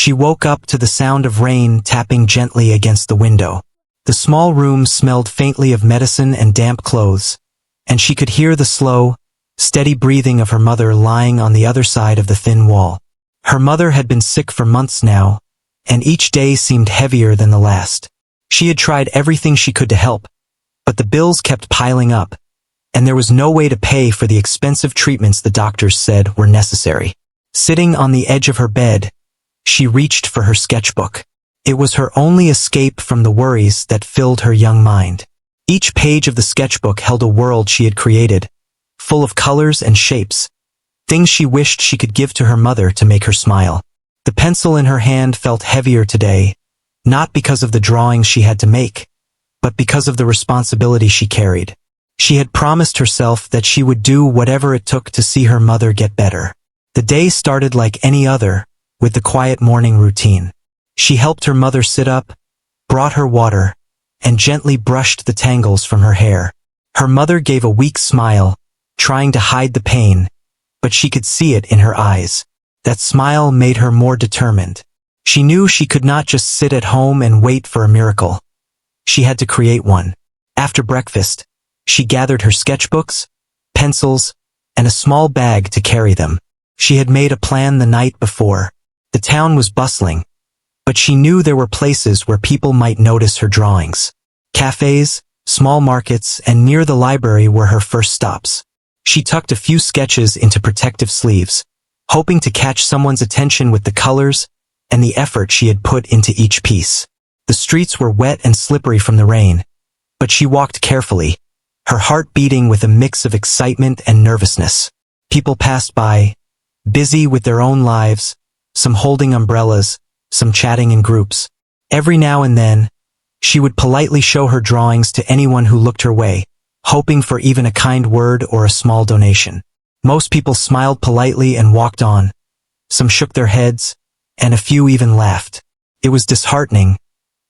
She woke up to the sound of rain tapping gently against the window. The small room smelled faintly of medicine and damp clothes, and she could hear the slow, steady breathing of her mother lying on the other side of the thin wall. Her mother had been sick for months now, and each day seemed heavier than the last. She had tried everything she could to help, but the bills kept piling up, and there was no way to pay for the expensive treatments the doctors said were necessary. Sitting on the edge of her bed, she reached for her sketchbook. It was her only escape from the worries that filled her young mind. Each page of the sketchbook held a world she had created, full of colors and shapes, things she wished she could give to her mother to make her smile. The pencil in her hand felt heavier today, not because of the drawings she had to make, but because of the responsibility she carried. She had promised herself that she would do whatever it took to see her mother get better. The day started like any other, with the quiet morning routine. She helped her mother sit up, brought her water, and gently brushed the tangles from her hair. Her mother gave a weak smile, trying to hide the pain, but she could see it in her eyes. That smile made her more determined. She knew she could not just sit at home and wait for a miracle. She had to create one. After breakfast, she gathered her sketchbooks, pencils, and a small bag to carry them. She had made a plan the night before. The town was bustling, but she knew there were places where people might notice her drawings. Cafes, small markets, and near the library were her first stops. She tucked a few sketches into protective sleeves, hoping to catch someone's attention with the colors and the effort she had put into each piece. The streets were wet and slippery from the rain, but she walked carefully, her heart beating with a mix of excitement and nervousness. People passed by, busy with their own lives, some holding umbrellas, some chatting in groups. Every now and then, she would politely show her drawings to anyone who looked her way, hoping for even a kind word or a small donation. Most people smiled politely and walked on. Some shook their heads, and a few even laughed. It was disheartening,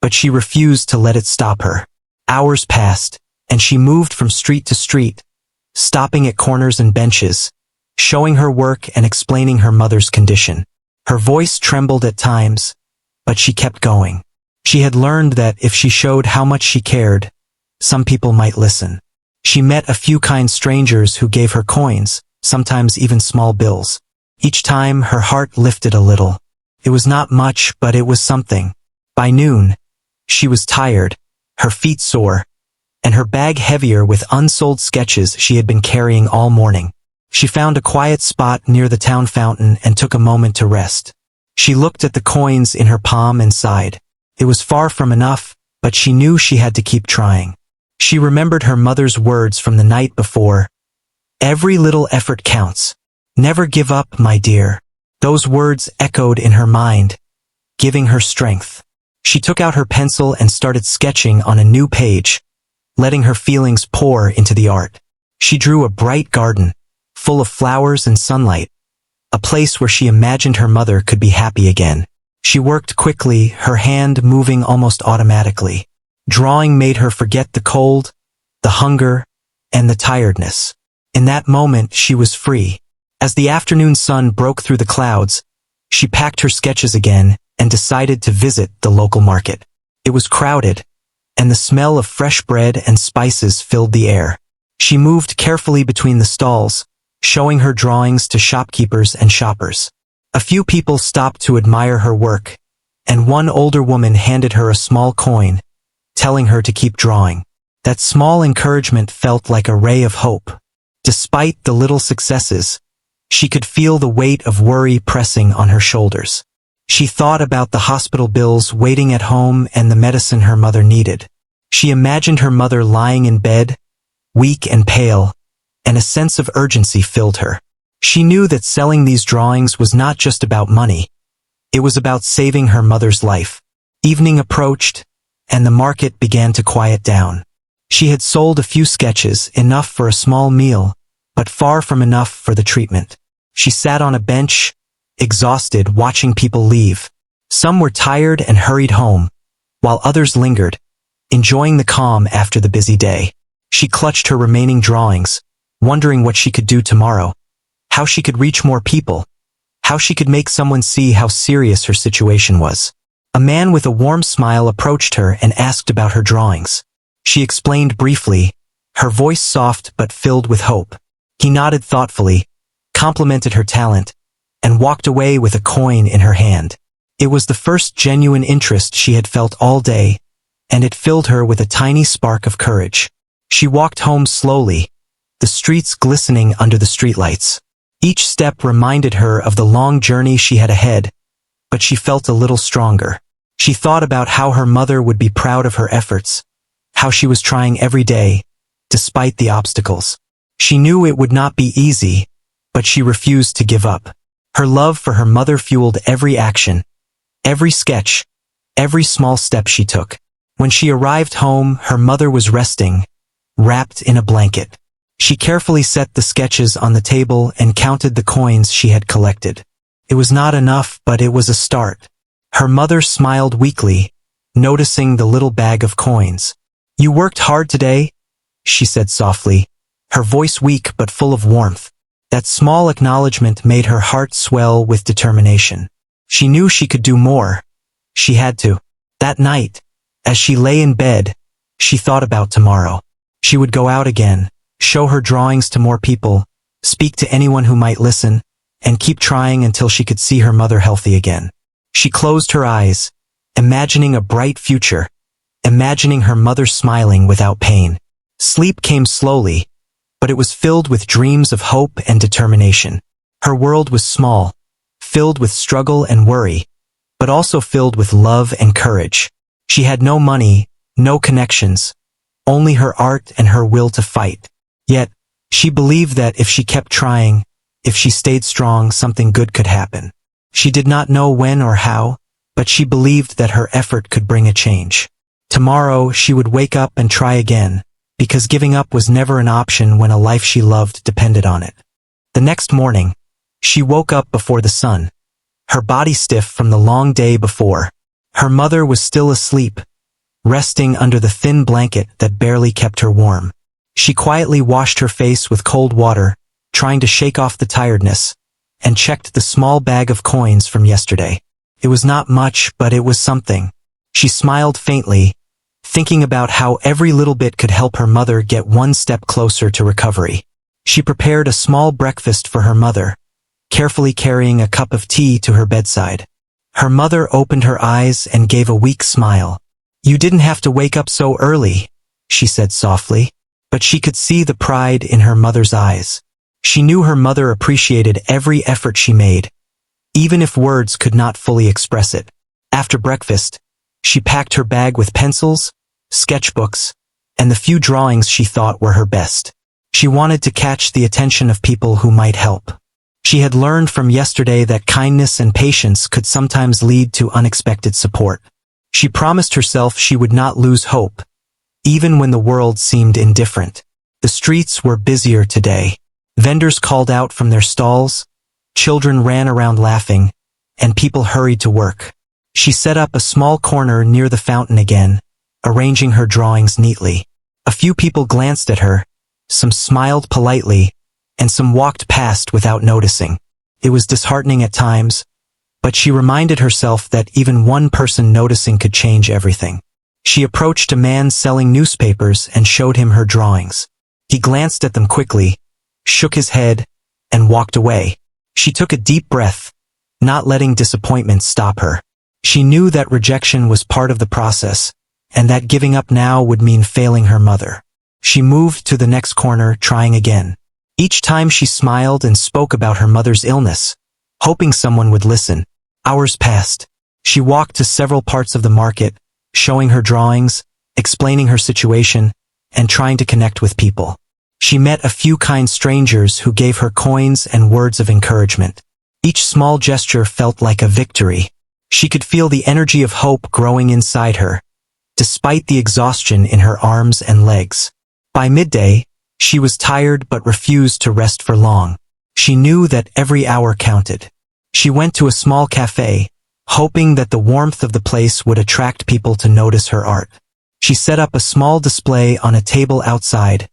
but she refused to let it stop her. Hours passed, and she moved from street to street, stopping at corners and benches, showing her work and explaining her mother's condition. Her voice trembled at times, but she kept going. She had learned that if she showed how much she cared, some people might listen. She met a few kind strangers who gave her coins, sometimes even small bills. Each time, her heart lifted a little. It was not much, but it was something. By noon, she was tired, her feet sore, and her bag heavier with unsold sketches she had been carrying all morning. She found a quiet spot near the town fountain and took a moment to rest. She looked at the coins in her palm and sighed. It was far from enough, but she knew she had to keep trying. She remembered her mother's words from the night before. "Every little effort counts. Never give up, my dear." Those words echoed in her mind, giving her strength. She took out her pencil and started sketching on a new page, letting her feelings pour into the art. She drew a bright garden, full of flowers and sunlight, a place where she imagined her mother could be happy again. She worked quickly, her hand moving almost automatically. Drawing made her forget the cold, the hunger, and the tiredness. In that moment, she was free. As the afternoon sun broke through the clouds, she packed her sketches again and decided to visit the local market. It was crowded, and the smell of fresh bread and spices filled the air. She moved carefully between the stalls, showing her drawings to shopkeepers and shoppers. A few people stopped to admire her work, and one older woman handed her a small coin, telling her to keep drawing. That small encouragement felt like a ray of hope. Despite the little successes, she could feel the weight of worry pressing on her shoulders. She thought about the hospital bills waiting at home and the medicine her mother needed. She imagined her mother lying in bed, weak and pale, and a sense of urgency filled her. She knew that selling these drawings was not just about money. It was about saving her mother's life. Evening approached, and the market began to quiet down. She had sold a few sketches, enough for a small meal, but far from enough for the treatment. She sat on a bench, exhausted, watching people leave. Some were tired and hurried home, while others lingered, enjoying the calm after the busy day. She clutched her remaining drawings, wondering what she could do tomorrow, how she could reach more people, how she could make someone see how serious her situation was. A man with a warm smile approached her and asked about her drawings. She explained briefly, her voice soft but filled with hope. He nodded thoughtfully, complimented her talent, and walked away with a coin in her hand. It was the first genuine interest she had felt all day, and it filled her with a tiny spark of courage. She walked home slowly, the streets glistening under the streetlights. Each step reminded her of the long journey she had ahead, but she felt a little stronger. She thought about how her mother would be proud of her efforts, how she was trying every day, despite the obstacles. She knew it would not be easy, but she refused to give up. Her love for her mother fueled every action, every sketch, every small step she took. When she arrived home, her mother was resting, wrapped in a blanket. She carefully set the sketches on the table and counted the coins she had collected. It was not enough, but it was a start. Her mother smiled weakly, noticing the little bag of coins. "You worked hard today?" she said softly, her voice weak but full of warmth. That small acknowledgement made her heart swell with determination. She knew she could do more. She had to. That night, as she lay in bed, she thought about tomorrow. She would go out again, show her drawings to more people, speak to anyone who might listen, and keep trying until she could see her mother healthy again. She closed her eyes, imagining a bright future, imagining her mother smiling without pain. Sleep came slowly, but it was filled with dreams of hope and determination. Her world was small, filled with struggle and worry, but also filled with love and courage. She had no money, no connections, only her art and her will to fight. Yet, she believed that if she kept trying, if she stayed strong, something good could happen. She did not know when or how, but she believed that her effort could bring a change. Tomorrow, she would wake up and try again, because giving up was never an option when a life she loved depended on it. The next morning, she woke up before the sun, her body stiff from the long day before. Her mother was still asleep, resting under the thin blanket that barely kept her warm. She quietly washed her face with cold water, trying to shake off the tiredness, and checked the small bag of coins from yesterday. It was not much, but it was something. She smiled faintly, thinking about how every little bit could help her mother get one step closer to recovery. She prepared a small breakfast for her mother, carefully carrying a cup of tea to her bedside. Her mother opened her eyes and gave a weak smile. "You didn't have to wake up so early," she said softly, but she could see the pride in her mother's eyes. She knew her mother appreciated every effort she made, even if words could not fully express it. After breakfast, she packed her bag with pencils, sketchbooks, and the few drawings she thought were her best. She wanted to catch the attention of people who might help. She had learned from yesterday that kindness and patience could sometimes lead to unexpected support. She promised herself she would not lose hope, even when the world seemed indifferent. The streets were busier today. Vendors called out from their stalls, children ran around laughing, and people hurried to work. She set up a small corner near the fountain again, arranging her drawings neatly. A few people glanced at her, some smiled politely, and some walked past without noticing. It was disheartening at times, but she reminded herself that even one person noticing could change everything. She approached a man selling newspapers and showed him her drawings. He glanced at them quickly, shook his head, and walked away. She took a deep breath, not letting disappointment stop her. She knew that rejection was part of the process, and that giving up now would mean failing her mother. She moved to the next corner, trying again. Each time she smiled and spoke about her mother's illness, hoping someone would listen. Hours passed. She walked to several parts of the market, showing her drawings, explaining her situation, and trying to connect with people. She met a few kind strangers who gave her coins and words of encouragement. Each small gesture felt like a victory. She could feel the energy of hope growing inside her, despite the exhaustion in her arms and legs. By midday, she was tired but refused to rest for long. She knew that every hour counted. She went to a small cafe, hoping that the warmth of the place would attract people to notice her art. She set up a small display on a table outside,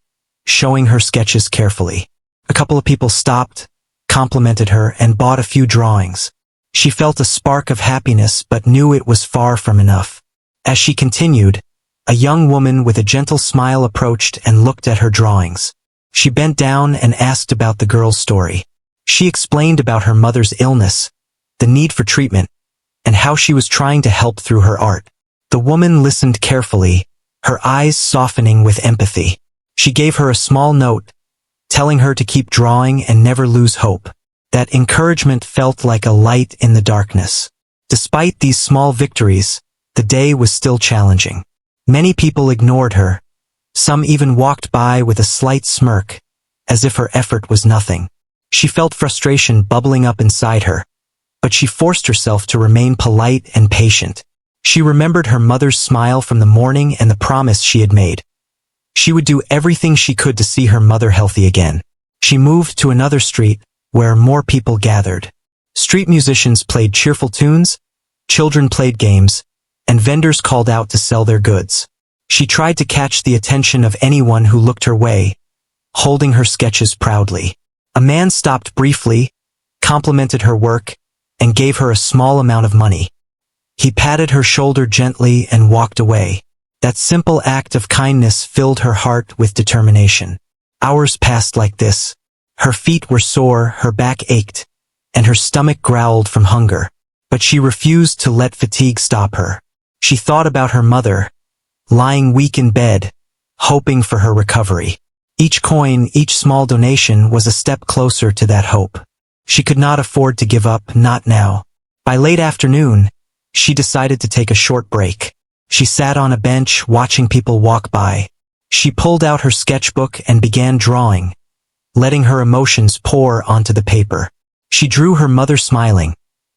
showing her sketches carefully. A couple of people stopped, complimented her and bought a few drawings. She felt a spark of happiness but knew it was far from enough. As she continued, a young woman with a gentle smile approached and looked at her drawings. She bent down and asked about the girl's story. She explained about her mother's illness, the need for treatment, and how she was trying to help through her art. The woman listened carefully, her eyes softening with empathy. She gave her a small note, telling her to keep drawing and never lose hope. That encouragement felt like a light in the darkness. Despite these small victories, the day was still challenging. Many people ignored her. Some even walked by with a slight smirk, as if her effort was nothing. She felt frustration bubbling up inside her, but she forced herself to remain polite and patient. She remembered her mother's smile from the morning and the promise she had made. She would do everything she could to see her mother healthy again. She moved to another street, where more people gathered. Street musicians played cheerful tunes, children played games, and vendors called out to sell their goods. She tried to catch the attention of anyone who looked her way, holding her sketches proudly. A man stopped briefly, complimented her work, and gave her a small amount of money. He patted her shoulder gently and walked away. That simple act of kindness filled her heart with determination. Hours passed like this. Her feet were sore, her back ached, and her stomach growled from hunger. But she refused to let fatigue stop her. She thought about her mother, lying weak in bed, hoping for her recovery. Each coin, each small donation was a step closer to that hope. She could not afford to give up, not now. By late afternoon, she decided to take a short break. She sat on a bench watching people walk by. She pulled out her sketchbook and began drawing, letting her emotions pour onto the paper. She drew her mother smiling,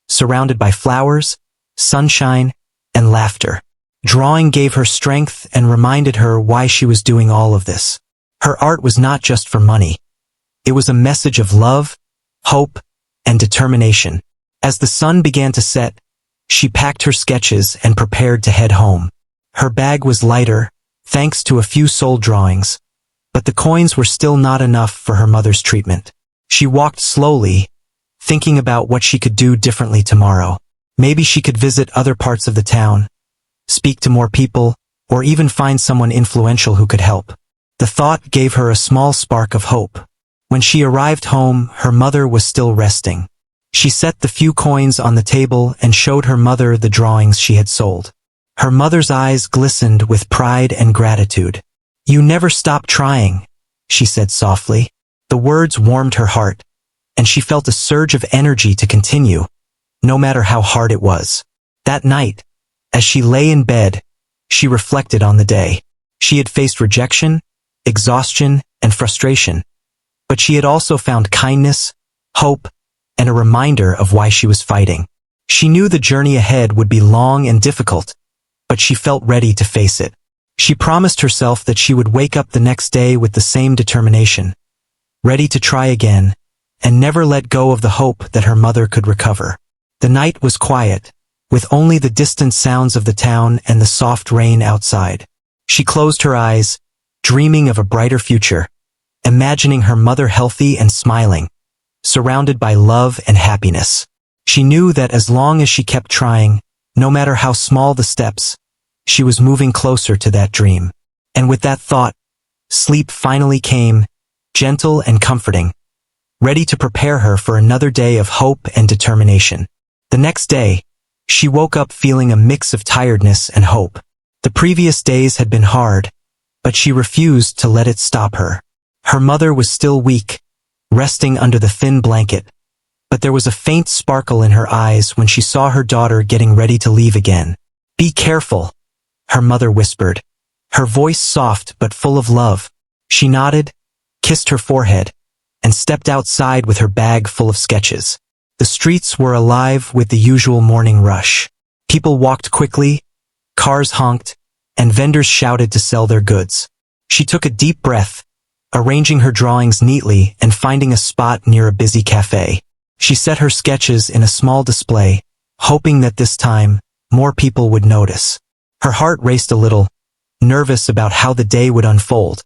surrounded by flowers, sunshine, and laughter. Drawing gave her strength and reminded her why she was doing all of this. Her art was not just for money. It was a message of love, hope, and determination. As the sun began to set, she packed her sketches and prepared to head home. Her bag was lighter, thanks to a few sold drawings, but the coins were still not enough for her mother's treatment. She walked slowly, thinking about what she could do differently tomorrow. Maybe she could visit other parts of the town, speak to more people, or even find someone influential who could help. The thought gave her a small spark of hope. When she arrived home, her mother was still resting. She set the few coins on the table and showed her mother the drawings she had sold. Her mother's eyes glistened with pride and gratitude. "You never stop trying," she said softly. The words warmed her heart, and she felt a surge of energy to continue, no matter how hard it was. That night, as she lay in bed, she reflected on the day. She had faced rejection, exhaustion, and frustration, but she had also found kindness, hope, and a reminder of why she was fighting. She knew the journey ahead would be long and difficult, but she felt ready to face it. She promised herself that she would wake up the next day with the same determination, ready to try again, and never let go of the hope that her mother could recover. The night was quiet, with only the distant sounds of the town and the soft rain outside. She closed her eyes, dreaming of a brighter future, imagining her mother healthy and smiling, surrounded by love and happiness. She knew that as long as she kept trying, no matter how small the steps, she was moving closer to that dream. And with that thought, sleep finally came, gentle and comforting, ready to prepare her for another day of hope and determination. The next day, she woke up feeling a mix of tiredness and hope. The previous days had been hard, but she refused to let it stop her. Her mother was still weak, resting under the thin blanket, but there was a faint sparkle in her eyes when she saw her daughter getting ready to leave again. "Be careful," her mother whispered, her voice soft but full of love. She nodded, kissed her forehead, and stepped outside with her bag full of sketches. The streets were alive with the usual morning rush. People walked quickly, cars honked, and vendors shouted to sell their goods. She took a deep breath, arranging her drawings neatly and finding a spot near a busy cafe. She set her sketches in a small display, hoping that this time, more people would notice. Her heart raced a little, nervous about how the day would unfold.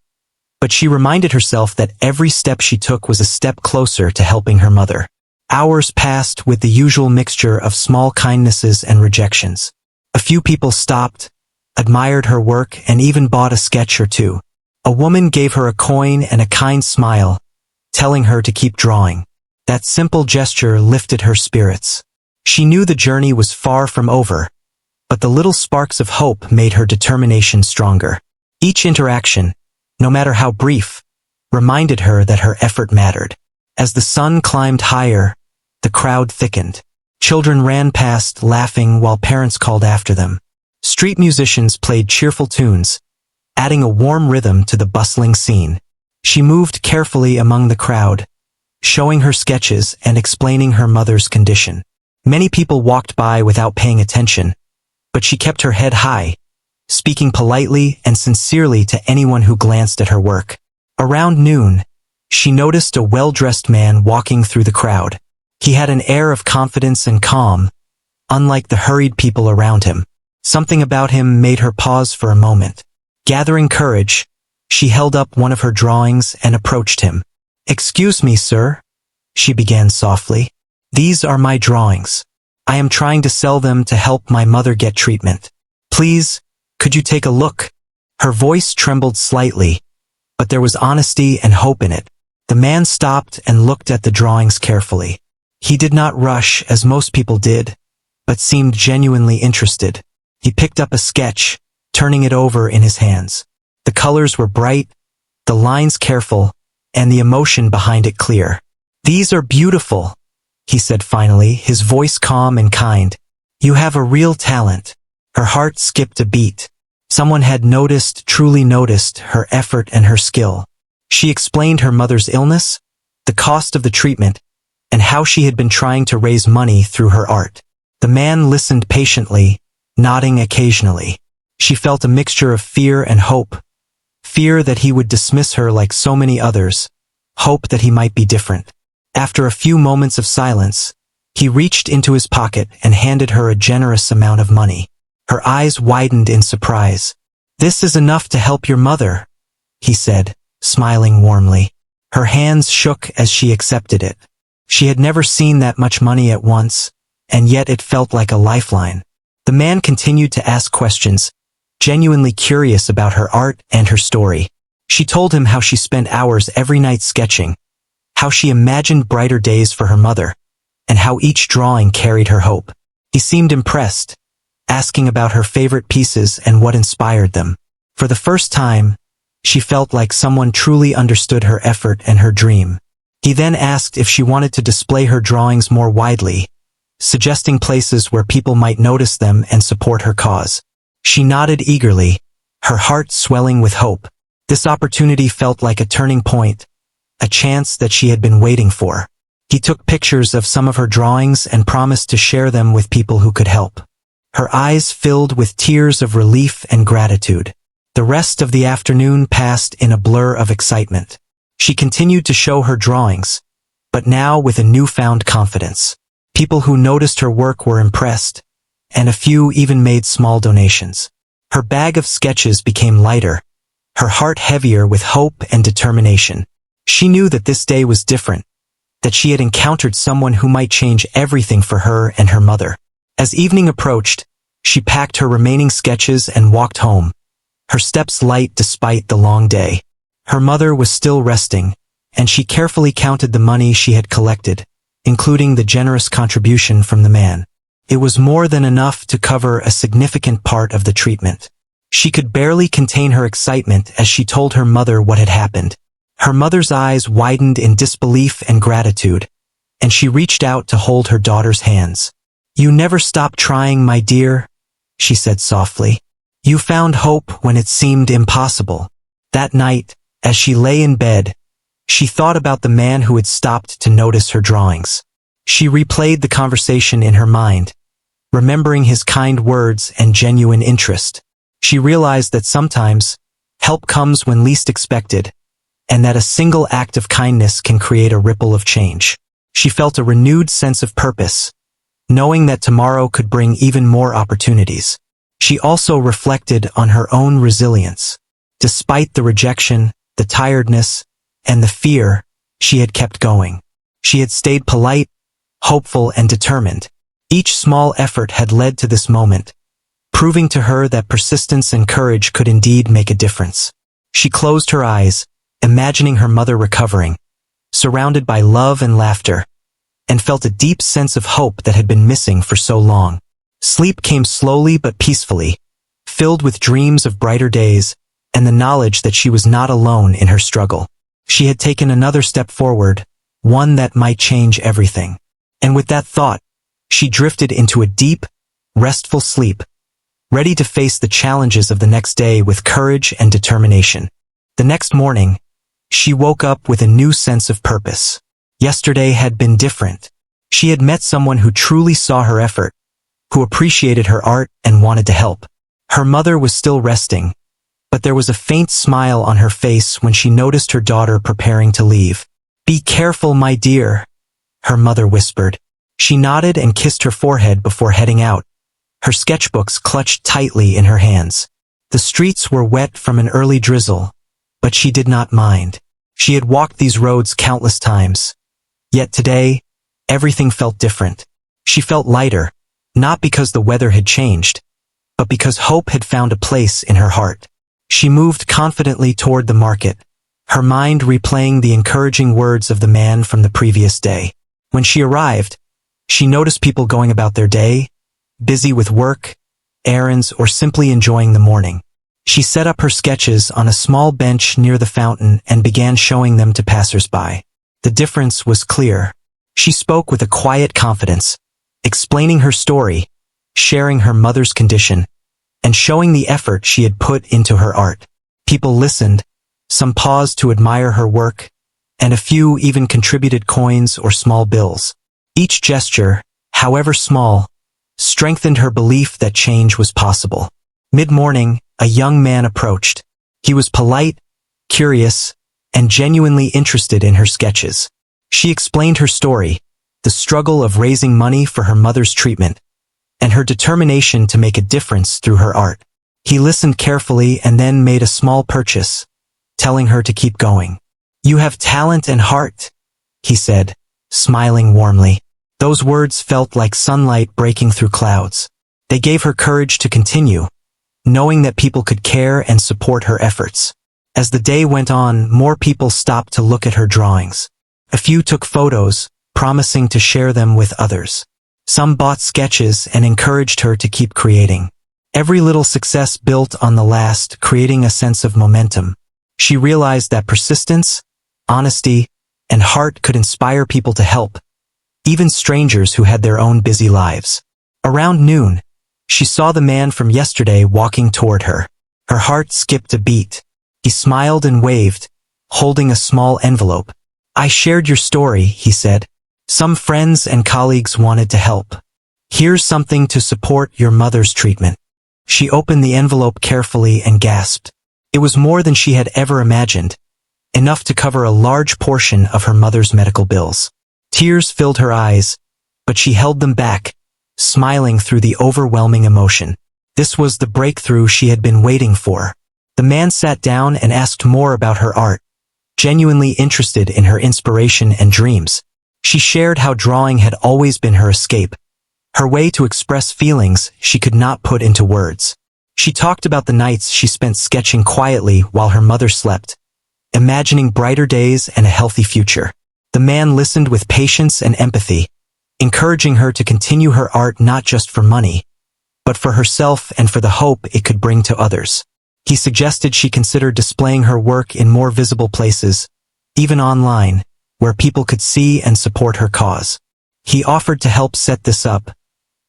but she reminded herself that every step she took was a step closer to helping her mother. Hours passed with the usual mixture of small kindnesses and rejections. A few people stopped, admired her work, and even bought a sketch or two. A woman gave her a coin and a kind smile, telling her to keep drawing. That simple gesture lifted her spirits. She knew the journey was far from over, but the little sparks of hope made her determination stronger. Each interaction, no matter how brief, reminded her that her effort mattered. As the sun climbed higher, the crowd thickened. Children ran past laughing while parents called after them. Street musicians played cheerful tunes, adding a warm rhythm to the bustling scene. She moved carefully among the crowd, showing her sketches and explaining her mother's condition. Many people walked by without paying attention, but she kept her head high, speaking politely and sincerely to anyone who glanced at her work. Around noon, she noticed a well-dressed man walking through the crowd. He had an air of confidence and calm, unlike the hurried people around him. Something about him made her pause for a moment. Gathering courage, she held up one of her drawings and approached him. "Excuse me, sir," she began softly. "These are my drawings. I am trying to sell them to help my mother get treatment. Please, could you take a look?" Her voice trembled slightly, but there was honesty and hope in it. The man stopped and looked at the drawings carefully. He did not rush as most people did, but seemed genuinely interested. He picked up a sketch, turning it over in his hands. The colors were bright, the lines careful, and the emotion behind it clear. "These are beautiful," he said finally, his voice calm and kind. "You have a real talent." Her heart skipped a beat. Someone had noticed, truly noticed, her effort and her skill. She explained her mother's illness, the cost of the treatment, and how she had been trying to raise money through her art. The man listened patiently, nodding occasionally. She felt a mixture of fear and hope. Fear that he would dismiss her like so many others. Hope that he might be different. After a few moments of silence, he reached into his pocket and handed her a generous amount of money. Her eyes widened in surprise. "This is enough to help your mother," he said, smiling warmly. Her hands shook as she accepted it. She had never seen that much money at once, and yet it felt like a lifeline. The man continued to ask questions, genuinely curious about her art and her story. She told him how she spent hours every night sketching, how she imagined brighter days for her mother, and how each drawing carried her hope. He seemed impressed, asking about her favorite pieces and what inspired them. For the first time, she felt like someone truly understood her effort and her dream. He then asked if she wanted to display her drawings more widely, suggesting places where people might notice them and support her cause. She nodded eagerly, her heart swelling with hope. This opportunity felt like a turning point, a chance that she had been waiting for. He took pictures of some of her drawings and promised to share them with people who could help. Her eyes filled with tears of relief and gratitude. The rest of the afternoon passed in a blur of excitement. She continued to show her drawings, but now with a newfound confidence. People who noticed her work were impressed, and a few even made small donations. Her bag of sketches became lighter, her heart heavier with hope and determination. She knew that this day was different, that she had encountered someone who might change everything for her and her mother. As evening approached, she packed her remaining sketches and walked home, her steps light despite the long day. Her mother was still resting, and she carefully counted the money she had collected, including the generous contribution from the man. It was more than enough to cover a significant part of the treatment. She could barely contain her excitement as she told her mother what had happened. Her mother's eyes widened in disbelief and gratitude, and she reached out to hold her daughter's hands. "You never stopped trying, my dear," she said softly. "You found hope when it seemed impossible." That night, as she lay in bed, she thought about the man who had stopped to notice her drawings. She replayed the conversation in her mind, remembering his kind words and genuine interest. She realized that sometimes, help comes when least expected, and that a single act of kindness can create a ripple of change. She felt a renewed sense of purpose, knowing that tomorrow could bring even more opportunities. She also reflected on her own resilience. Despite the rejection, the tiredness, and the fear, she had kept going. She had stayed polite, hopeful, and determined. Each small effort had led to this moment, proving to her that persistence and courage could indeed make a difference. She closed her eyes, imagining her mother recovering, surrounded by love and laughter, and felt a deep sense of hope that had been missing for so long. Sleep came slowly but peacefully, filled with dreams of brighter days and the knowledge that she was not alone in her struggle. She had taken another step forward, one that might change everything. And with that thought, she drifted into a deep, restful sleep, ready to face the challenges of the next day with courage and determination. The next morning, she woke up with a new sense of purpose. Yesterday had been different. She had met someone who truly saw her effort, who appreciated her art and wanted to help. Her mother was still resting, but there was a faint smile on her face when she noticed her daughter preparing to leave. "Be careful, my dear," her mother whispered. She nodded and kissed her forehead before heading out, her sketchbooks clutched tightly in her hands. The streets were wet from an early drizzle, but she did not mind. She had walked these roads countless times. Yet today, everything felt different. She felt lighter, not because the weather had changed, but because hope had found a place in her heart. She moved confidently toward the market, her mind replaying the encouraging words of the man from the previous day. When she arrived, she noticed people going about their day, busy with work, errands, or simply enjoying the morning. She set up her sketches on a small bench near the fountain and began showing them to passers-by. The difference was clear. She spoke with a quiet confidence, explaining her story, sharing her mother's condition, and showing the effort she had put into her art. People listened, some paused to admire her work, and a few even contributed coins or small bills. Each gesture, however small, strengthened her belief that change was possible. Mid-morning, a young man approached. He was polite, curious, and genuinely interested in her sketches. She explained her story, the struggle of raising money for her mother's treatment, and her determination to make a difference through her art. He listened carefully and then made a small purchase, telling her to keep going. "You have talent and heart," he said, smiling warmly. Those words felt like sunlight breaking through clouds. They gave her courage to continue, knowing that people could care and support her efforts. As the day went on, more people stopped to look at her drawings. A few took photos, promising to share them with others. Some bought sketches and encouraged her to keep creating. Every little success built on the last, creating a sense of momentum. She realized that persistence, honesty, and heart could inspire people to help, even strangers who had their own busy lives. Around noon, she saw the man from yesterday walking toward her. Her heart skipped a beat. He smiled and waved, holding a small envelope. "I shared your story," he said. "Some friends and colleagues wanted to help. Here's something to support your mother's treatment." She opened the envelope carefully and gasped. It was more than she had ever imagined, enough to cover a large portion of her mother's medical bills. Tears filled her eyes, but she held them back, smiling through the overwhelming emotion. This was the breakthrough she had been waiting for. The man sat down and asked more about her art, genuinely interested in her inspiration and dreams. She shared how drawing had always been her escape, her way to express feelings she could not put into words. She talked about the nights she spent sketching quietly while her mother slept, imagining brighter days and a healthy future. The man listened with patience and empathy, encouraging her to continue her art not just for money, but for herself and for the hope it could bring to others. He suggested she consider displaying her work in more visible places, even online, where people could see and support her cause. He offered to help set this up,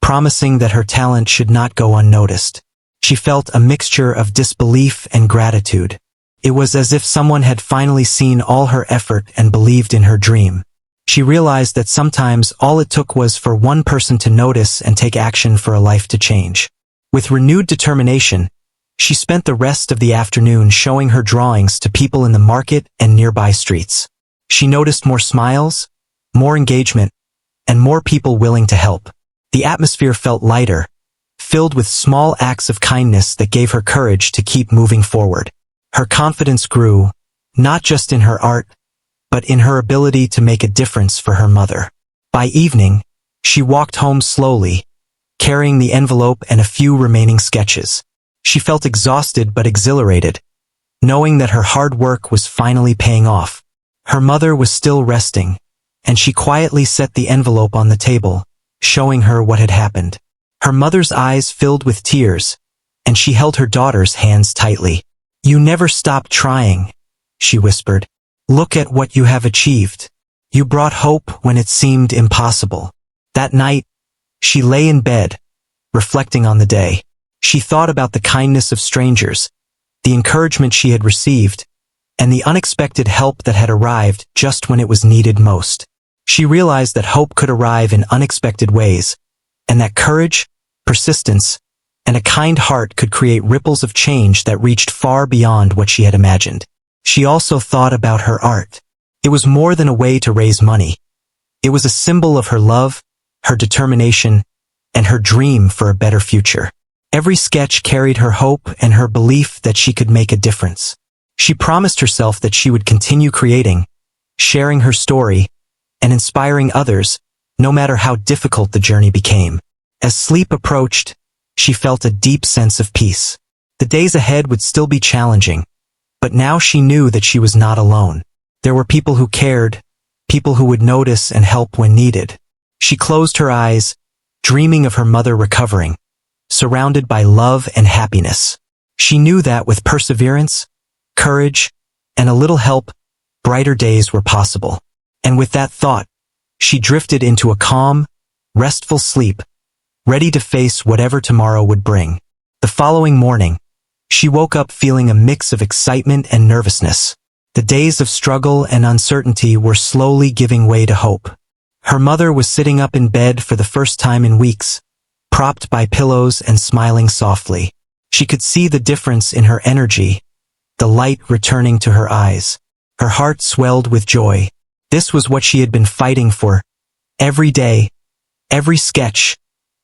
promising that her talent should not go unnoticed. She felt a mixture of disbelief and gratitude. It was as if someone had finally seen all her effort and believed in her dream. She realized that sometimes all it took was for one person to notice and take action for a life to change. With renewed determination, she spent the rest of the afternoon showing her drawings to people in the market and nearby streets. She noticed more smiles, more engagement, and more people willing to help. The atmosphere felt lighter, filled with small acts of kindness that gave her courage to keep moving forward. Her confidence grew, not just in her art, but in her ability to make a difference for her mother. By evening, she walked home slowly, carrying the envelope and a few remaining sketches. She felt exhausted but exhilarated, knowing that her hard work was finally paying off. Her mother was still resting, and she quietly set the envelope on the table, showing her what had happened. Her mother's eyes filled with tears, and she held her daughter's hands tightly. "You never stopped trying," she whispered. "Look at what you have achieved. You brought hope when it seemed impossible." That night, she lay in bed, reflecting on the day. She thought about the kindness of strangers, the encouragement she had received, and the unexpected help that had arrived just when it was needed most. She realized that hope could arrive in unexpected ways, and that courage, persistence, and a kind heart could create ripples of change that reached far beyond what she had imagined. She also thought about her art. It was more than a way to raise money. It was a symbol of her love, her determination, and her dream for a better future. Every sketch carried her hope and her belief that she could make a difference. She promised herself that she would continue creating, sharing her story, and inspiring others, no matter how difficult the journey became. As sleep approached, she felt a deep sense of peace. The days ahead would still be challenging, but now she knew that she was not alone. There were people who cared, people who would notice and help when needed. She closed her eyes, dreaming of her mother recovering, surrounded by love and happiness. She knew that with perseverance, courage, and a little help, brighter days were possible. And with that thought, she drifted into a calm, restful sleep, ready to face whatever tomorrow would bring. The following morning, she woke up feeling a mix of excitement and nervousness. The days of struggle and uncertainty were slowly giving way to hope. Her mother was sitting up in bed for the first time in weeks, propped by pillows and smiling softly. She could see the difference in her energy, the light returning to her eyes. Her heart swelled with joy. This was what she had been fighting for. Every day, every sketch,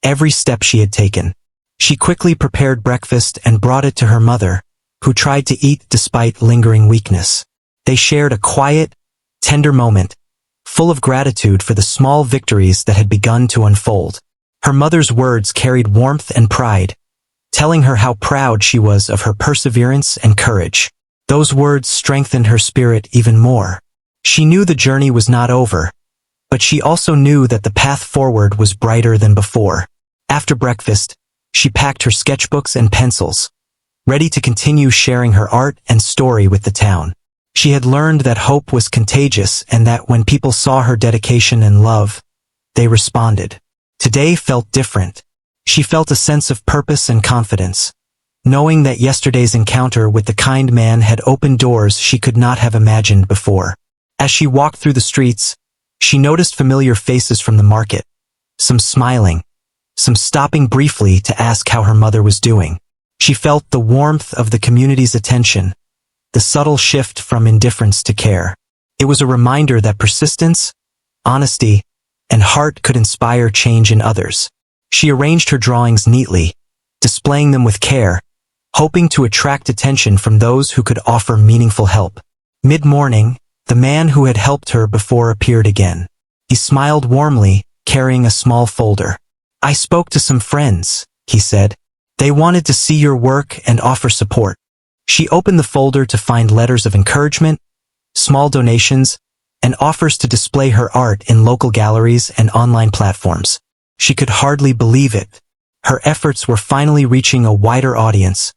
every step she had taken. She quickly prepared breakfast and brought it to her mother, who tried to eat despite lingering weakness. They shared a quiet, tender moment, full of gratitude for the small victories that had begun to unfold. Her mother's words carried warmth and pride, telling her how proud she was of her perseverance and courage. Those words strengthened her spirit even more. She knew the journey was not over, but she also knew that the path forward was brighter than before. After breakfast, she packed her sketchbooks and pencils, ready to continue sharing her art and story with the town. She had learned that hope was contagious and that when people saw her dedication and love, they responded. Today felt different. She felt a sense of purpose and confidence, knowing that yesterday's encounter with the kind man had opened doors she could not have imagined before. As she walked through the streets, she noticed familiar faces from the market, some smiling, some stopping briefly to ask how her mother was doing. She felt the warmth of the community's attention, the subtle shift from indifference to care. It was a reminder that persistence, honesty, and heart could inspire change in others. She arranged her drawings neatly, displaying them with care, hoping to attract attention from those who could offer meaningful help. Mid-morning, the man who had helped her before appeared again. He smiled warmly, carrying a small folder. "I spoke to some friends," he said. "They wanted to see your work and offer support." She opened the folder to find letters of encouragement, small donations, and offers to display her art in local galleries and online platforms. She could hardly believe it. Her efforts were finally reaching a wider audience,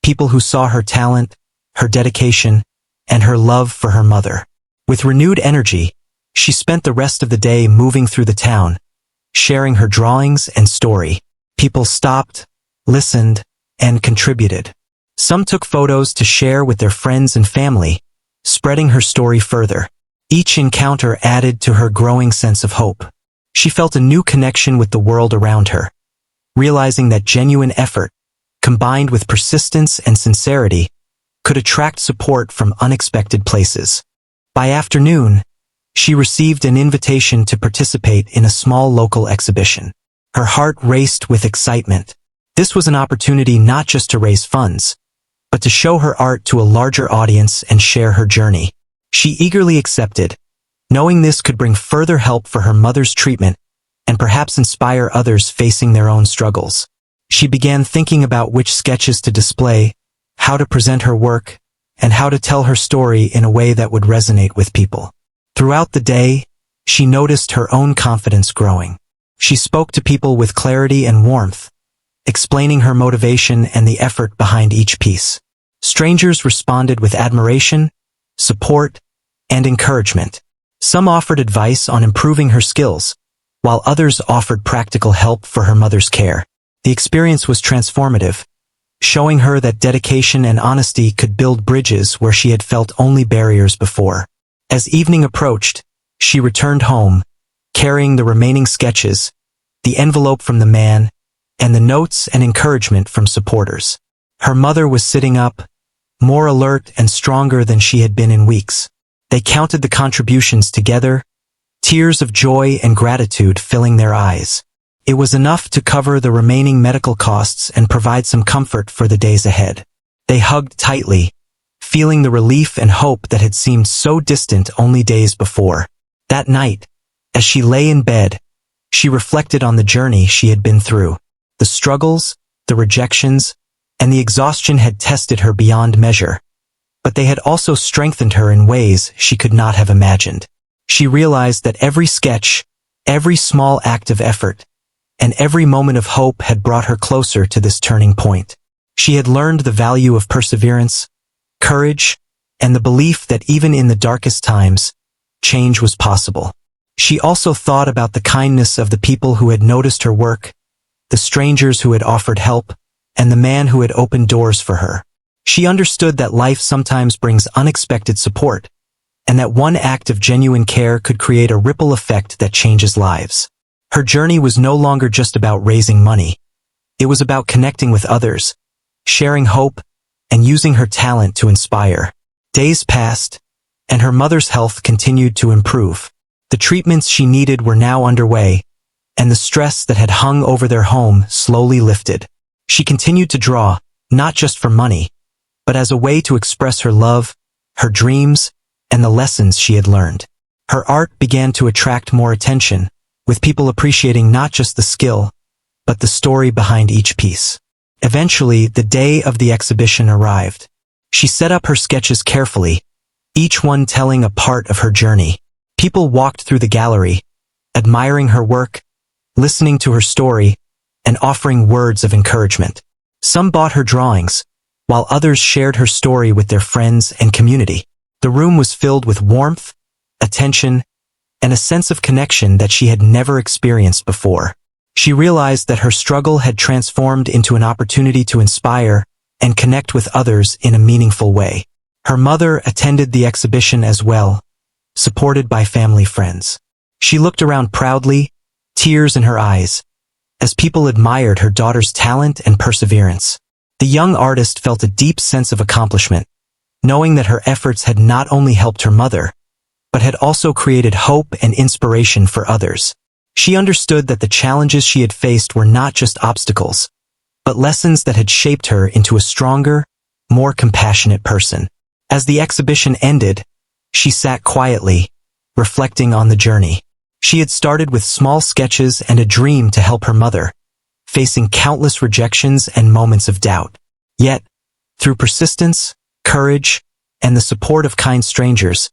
people who saw her talent, her dedication, and her love for her mother. With renewed energy, she spent the rest of the day moving through the town, sharing her drawings and story. People stopped, listened, and contributed. Some took photos to share with their friends and family, spreading her story further. Each encounter added to her growing sense of hope. She felt a new connection with the world around her, realizing that genuine effort, combined with persistence and sincerity, could attract support from unexpected places. By afternoon, she received an invitation to participate in a small local exhibition. Her heart raced with excitement. This was an opportunity not just to raise funds, but to show her art to a larger audience and share her journey. She eagerly accepted, knowing this could bring further help for her mother's treatment and perhaps inspire others facing their own struggles. She began thinking about which sketches to display, how to present her work, and how to tell her story in a way that would resonate with people. Throughout the day, she noticed her own confidence growing. She spoke to people with clarity and warmth, explaining her motivation and the effort behind each piece. Strangers responded with admiration, support, and encouragement. Some offered advice on improving her skills, while others offered practical help for her mother's care. The experience was transformative, showing her that dedication and honesty could build bridges where she had felt only barriers before. As evening approached, she returned home, carrying the remaining sketches, the envelope from the man, and the notes and encouragement from supporters. Her mother was sitting up, more alert and stronger than she had been in weeks. They counted the contributions together, tears of joy and gratitude filling their eyes. It was enough to cover the remaining medical costs and provide some comfort for the days ahead. They hugged tightly, feeling the relief and hope that had seemed so distant only days before. That night, as she lay in bed, she reflected on the journey she had been through. The struggles, the rejections, and the exhaustion had tested her beyond measure, but they had also strengthened her in ways she could not have imagined. She realized that every sketch, every small act of effort, and every moment of hope had brought her closer to this turning point. She had learned the value of perseverance, courage, and the belief that even in the darkest times, change was possible. She also thought about the kindness of the people who had noticed her work, the strangers who had offered help, and the man who had opened doors for her. She understood that life sometimes brings unexpected support, and that one act of genuine care could create a ripple effect that changes lives. Her journey was no longer just about raising money. It was about connecting with others, sharing hope, and using her talent to inspire. Days passed, and her mother's health continued to improve. The treatments she needed were now underway, and the stress that had hung over their home slowly lifted. She continued to draw, not just for money, but as a way to express her love, her dreams, and the lessons she had learned. Her art began to attract more attention, with people appreciating not just the skill, but the story behind each piece. Eventually, the day of the exhibition arrived. She set up her sketches carefully, each one telling a part of her journey. People walked through the gallery, admiring her work, listening to her story, and offering words of encouragement. Some bought her drawings, while others shared her story with their friends and community. The room was filled with warmth, attention, and a sense of connection that she had never experienced before. She realized that her struggle had transformed into an opportunity to inspire and connect with others in a meaningful way. Her mother attended the exhibition as well, supported by family friends. She looked around proudly, tears in her eyes, as people admired her daughter's talent and perseverance. The young artist felt a deep sense of accomplishment, knowing that her efforts had not only helped her mother, but had also created hope and inspiration for others. She understood that the challenges she had faced were not just obstacles, but lessons that had shaped her into a stronger, more compassionate person. As the exhibition ended, she sat quietly, reflecting on the journey. She had started with small sketches and a dream to help her mother, facing countless rejections and moments of doubt. Yet, through persistence, courage, and the support of kind strangers,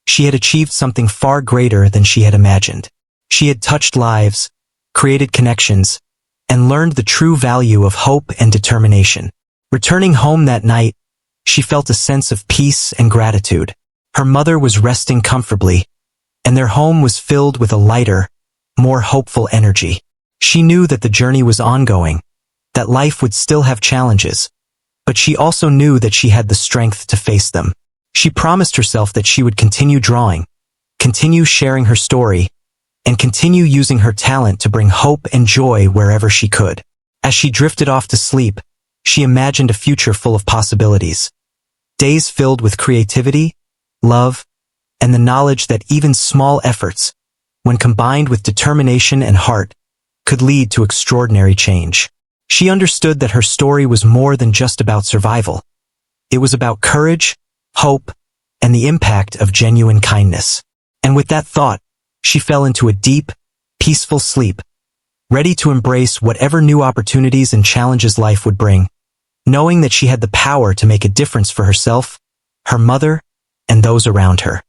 she had achieved something far greater than she had imagined. She had touched lives, created connections, and learned the true value of hope and determination. Returning home that night, she felt a sense of peace and gratitude. Her mother was resting comfortably, and their home was filled with a lighter, more hopeful energy. She knew that the journey was ongoing, that life would still have challenges, but she also knew that she had the strength to face them. She promised herself that she would continue drawing, continue sharing her story, and continue using her talent to bring hope and joy wherever she could. As she drifted off to sleep, she imagined a future full of possibilities. Days filled with creativity, love, and the knowledge that even small efforts, when combined with determination and heart, could lead to extraordinary change. She understood that her story was more than just about survival. It was about courage, hope, and the impact of genuine kindness. And with that thought, she fell into a deep, peaceful sleep, ready to embrace whatever new opportunities and challenges life would bring, knowing that she had the power to make a difference for herself, her mother, and those around her.